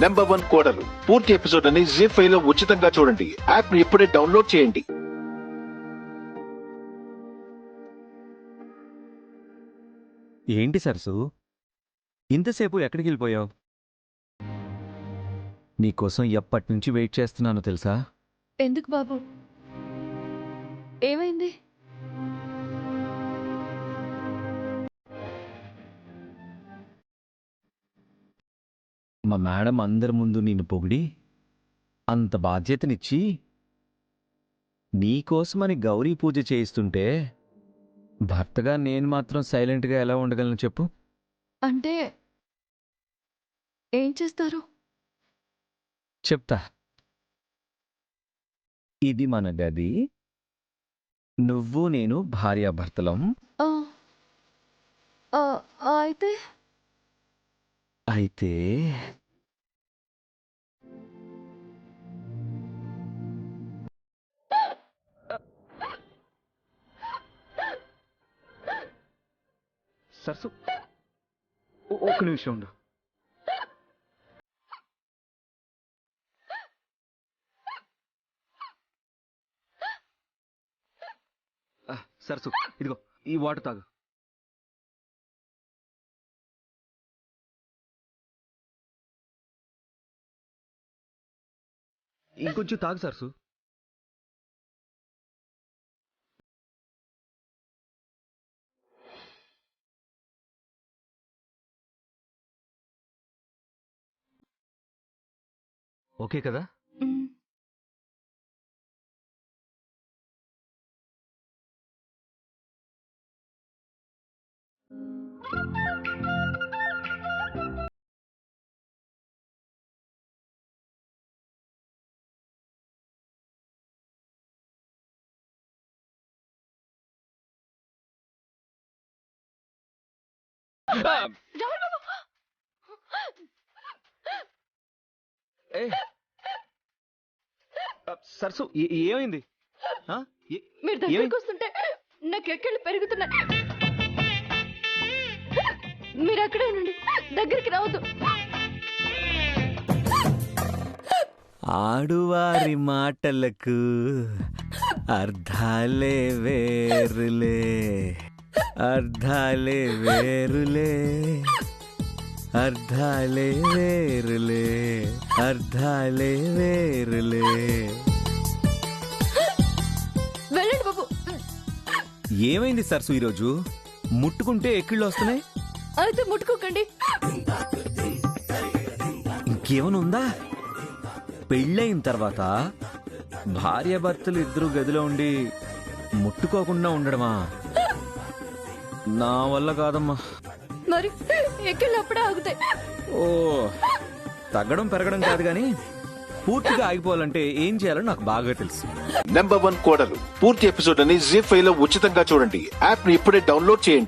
#1 కోడలు పూర్తి ఎపిసోడ్ అని జీ5 లో ఉచితంగా చూడండి. యాప్ ని ఇప్పుడే డౌన్లోడ్ చేయండి. ఏంటి సరసు, ఇంతసేపు ఎక్కడికి వెళ్ళిపోయావు? నీకోసం ఎప్పటినుంచి వెయిట్ చేస్తున్నానో తెలుసా? ఎందుకు బాబు, ఏమైంది? మా మేడం అందరి ముందు నిన్ను పొగిడి అంత బాధ్యతనిచ్చి నీకోసమని గౌరీ పూజ చేయిస్తుంటే భర్తగా నేను మాత్రం సైలెంట్గా ఎలా ఉండగలను చెప్పు? అంటే ఏం చేస్తారు? చెప్తా. ఇది మన గది, నువ్వు నేను భార్యాభర్తలం. ఆ, ఆ, అయితే అయితే సరసు, ఒక్క నిమిషం ఉండు. సరసు, ఇదిగో ఈ వాటర్ తాగు. ఇంకొంచెం తాగు సరసు. ఓకే కదా? మ్, రాహుల్ బాబు, ఏ సరసు, ఏమైంది? మీరు దగ్గరికి వస్తుంటే నాకు ఎక్కిళ్ళు పెరుగుతున్నాయి. మీరు అక్కడే ఉండండి, దగ్గరికి రావద్దు. ఆడువారి మాటలకు అర్థాలే వేరులే, అర్థాలే వేరులే, అర్థాలే వేరులే, అర్థాలే వేరులే. వెళ్ళండి బాబు. ఏమైంది సరసు, ఈరోజు ముట్టుకుంటే ఎక్కిళ్ళు వస్తున్నాయి? అయితే ముట్టుకోకండి. ఇంకేమైనా ఉందా? పెళ్ళయిన తర్వాత భార్యాభర్తలు ఇద్దరు గదిలో ఉండి ముట్టుకోకుండా ఉండడమా? నా వల్ల కాదమ్మా. మరి ఎక్కిళ్ళు అప్పుడే ఆగుతాయి. ఓ, తగ్గడం పెరగడం కాదు కానీ పూర్తిగా ఆగిపోవాలంటే ఏం చేయాలో నాకు బాగా తెలుసు. #1 కోడలు పూర్తి ఎపిసోడ్ అని జీ5 లో ఉచితంగా చూడండి. యాప్ ని ఇప్పుడే డౌన్లోడ్ చేయండి.